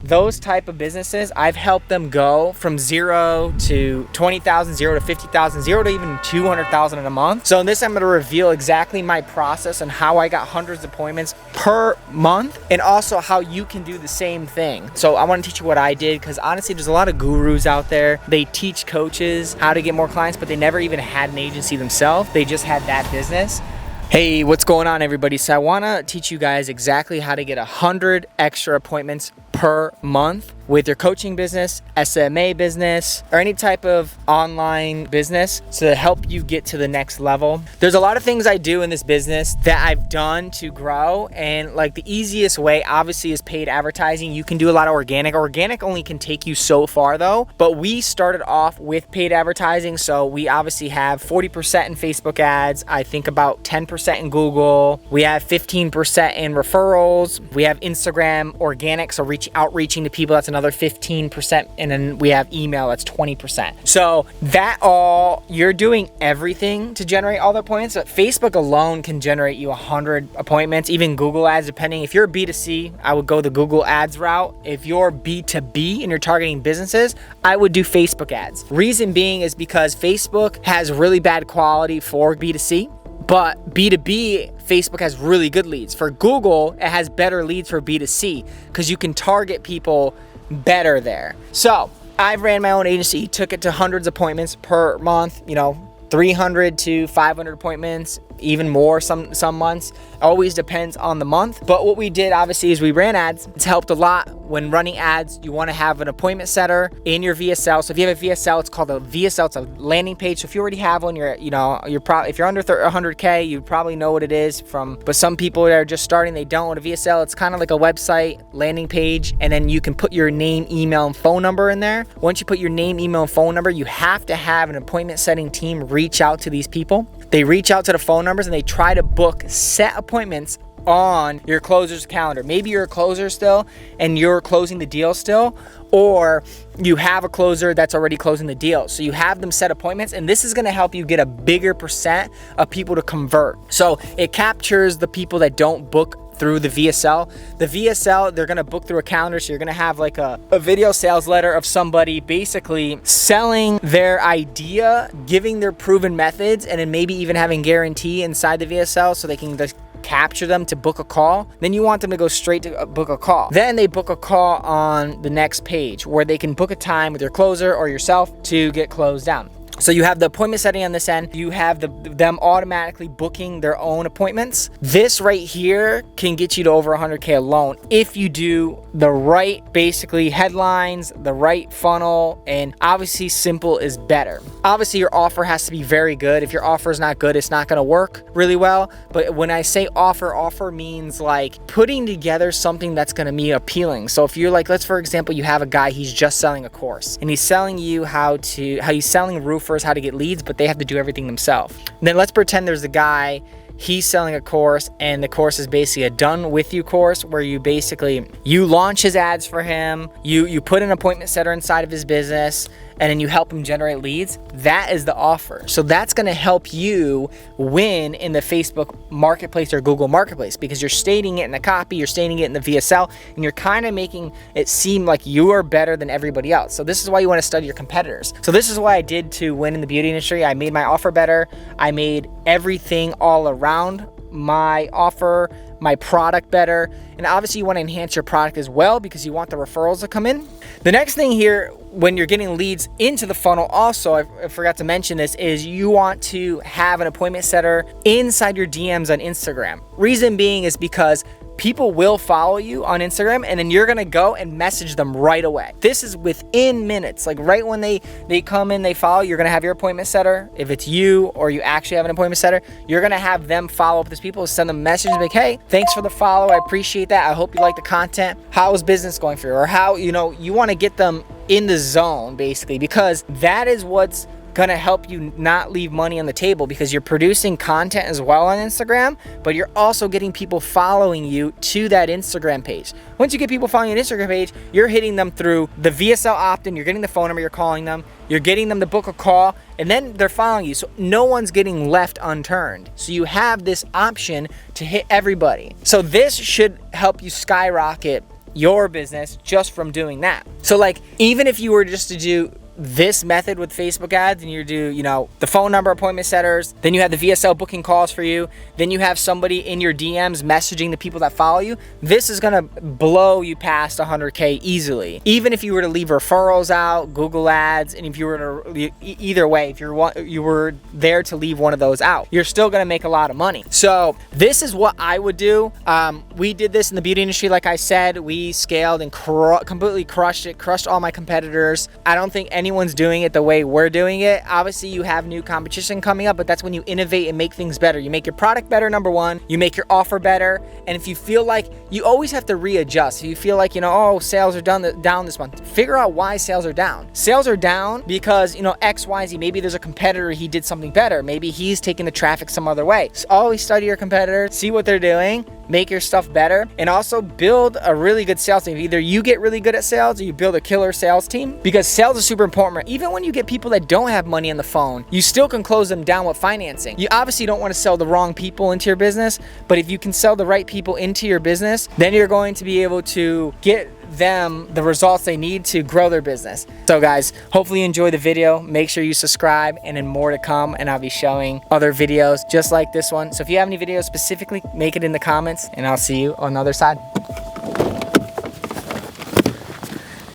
those type of businesses, I've helped them go from 0 to 20,000, 0 to 50,000, 0 to even 200,000 in a month. So in this, I'm going to reveal exactly my process and how I got hundreds of appointments per month, and also how you can do the same thing. So I want to teach you what I did, because honestly, there's a lot of gurus out there. They teach coaches how to get more clients, but they never even had an agency themselves. They just had that business. Hey, what's going on, everybody? So I want to teach you guys exactly how to get 100 extra appointments per month with your coaching business, SMA business, or any type of online business to help you get to the next level. There's a lot of things I do in this business that I've done to grow, and like the easiest way obviously is paid advertising. You can do a lot of organic. Organic only can take you so far though, but we started off with paid advertising. So we obviously have 40% in Facebook ads, I think about 10% in Google. We have 15% in referrals. We have Instagram organic, so outreaching to people, that's another 15%, and then we have email, that's 20%. So that all, you're doing everything to generate all the appointments, but Facebook alone can generate you 100 appointments, even Google ads, depending. If you're B2C, I would go the Google ads route. If you're B2B and you're targeting businesses, I would do Facebook ads. Reason being is because Facebook has really bad quality for B2C, but B2B, Facebook has really good leads. For Google, it has better leads for B2C because you can target people better there. So I've ran my own agency, took it to hundreds of appointments per month, 300 to 500 appointments, even more some months. Always depends on the month. But what we did obviously is we ran ads. It's helped a lot. When running ads, you want to have an appointment setter in your VSL. So if you have a VSL, it's called a VSL. It's a landing page. So if you already have one, you're probably, if you're under 100K, you probably know what it is but some people that are just starting, they don't. With a VSL, it's kind of like a website landing page, and then you can put your name, email, and phone number in there. Once you put your name, email, and phone number, you have to have an appointment setting team reach out to these people. They reach out to the phone numbers and they try to book set appointments on your closer's calendar. Maybe you're a closer still and you're closing the deal still, or you have a closer that's already closing the deal. So you have them set appointments, and this is going to help you get a bigger percent of people to convert. So it captures the people that don't book through the VSL. The VSL, they're gonna book through a calendar, so you're gonna have like a video sales letter of somebody basically selling their idea, giving their proven methods, and then maybe even having guarantee inside the VSL so they can just capture them to book a call. Then you want them to go straight to book a call. Then they book a call on the next page where they can book a time with your closer or yourself to get closed down. So you have the appointment setting on this end. You have them automatically booking their own appointments. This right here can get you to over 100K alone if you do the right, basically, headlines, the right funnel, and obviously simple is better. Obviously your offer has to be very good. If your offer is not good, it's not gonna work really well. But when I say offer means like putting together something that's gonna be appealing. So if you're like, let's for example, you have a guy, he's just selling a course and he's selling you how he's selling roofers how to get leads, but they have to do everything themselves. Then let's pretend there's a guy, he's selling a course, and the course is basically a done with you course where you launch his ads for him, you put an appointment setter inside of his business, and then you help him generate leads. That is the offer. So that's gonna help you win in the Facebook marketplace or Google marketplace, because you're stating it in the copy, you're stating it in the VSL, and you're kind of making it seem like you are better than everybody else. So this is why you wanna study your competitors. So this is what I did to win in the beauty industry. I made my offer better. I made everything all around my offer, my product better. And obviously you want to enhance your product as well because you want the referrals to come in. The next thing here, when you're getting leads into the funnel, also, I forgot to mention this, is you want to have an appointment setter inside your DMs on Instagram. Reason being is because people will follow you on Instagram, and then you're gonna go and message them right away. This is within minutes, like right when they come in, they follow, you're gonna have your appointment setter. If it's you or you actually have an appointment setter, you're gonna have them follow up with these people, send them messages like, hey, thanks for the follow, I appreciate that, I hope you like the content. How is business going for you? Or how, you wanna get them in the zone basically, because that is what's gonna help you not leave money on the table, because you're producing content as well on Instagram, but you're also getting people following you to that Instagram page. Once you get people following your Instagram page, you're hitting them through the VSL opt-in, you're getting the phone number, you're calling them, you're getting them to book a call, and then they're following you. So no one's getting left unturned. So you have this option to hit everybody. So this should help you skyrocket your business just from doing that. So like, even if you were just to do this method with Facebook ads, and you do, you know, the phone number appointment setters, then you have the VSL booking calls for you, then you have somebody in your DMs messaging the people that follow you, this is gonna blow you past 100K easily. Even if you were to leave referrals out, Google ads, and if you were to, either way, if you were there to leave one of those out, you're still gonna make a lot of money. So this is what I would do. We did this in the beauty industry. Like I said, we scaled and completely crushed it, crushed all my competitors. I don't think anyone's doing it the way we're doing it. Obviously you have new competition coming up, but that's when you innovate and make things better. You make your product better, number one, you make your offer better. And if you feel like, you always have to readjust. If you feel like, you know, oh, sales are down this month, figure out why sales are down. Sales are down because, you know, X, Y, Z, maybe there's a competitor, he did something better. Maybe he's taking the traffic some other way. So always study your competitors, see what they're doing, make your stuff better, and also build a really good sales team. Either you get really good at sales or you build a killer sales team, because sales is super important. Even when you get people that don't have money on the phone, you still can close them down with financing. You obviously don't want to sell the wrong people into your business, but if you can sell the right people into your business, then you're going to be able to get them the results they need to grow their business. So guys, hopefully you enjoy the video. Make sure you subscribe, and then more to come, and I'll be showing other videos just like this one. So if you have any videos specifically, make it in the comments, and I'll see you on the other side.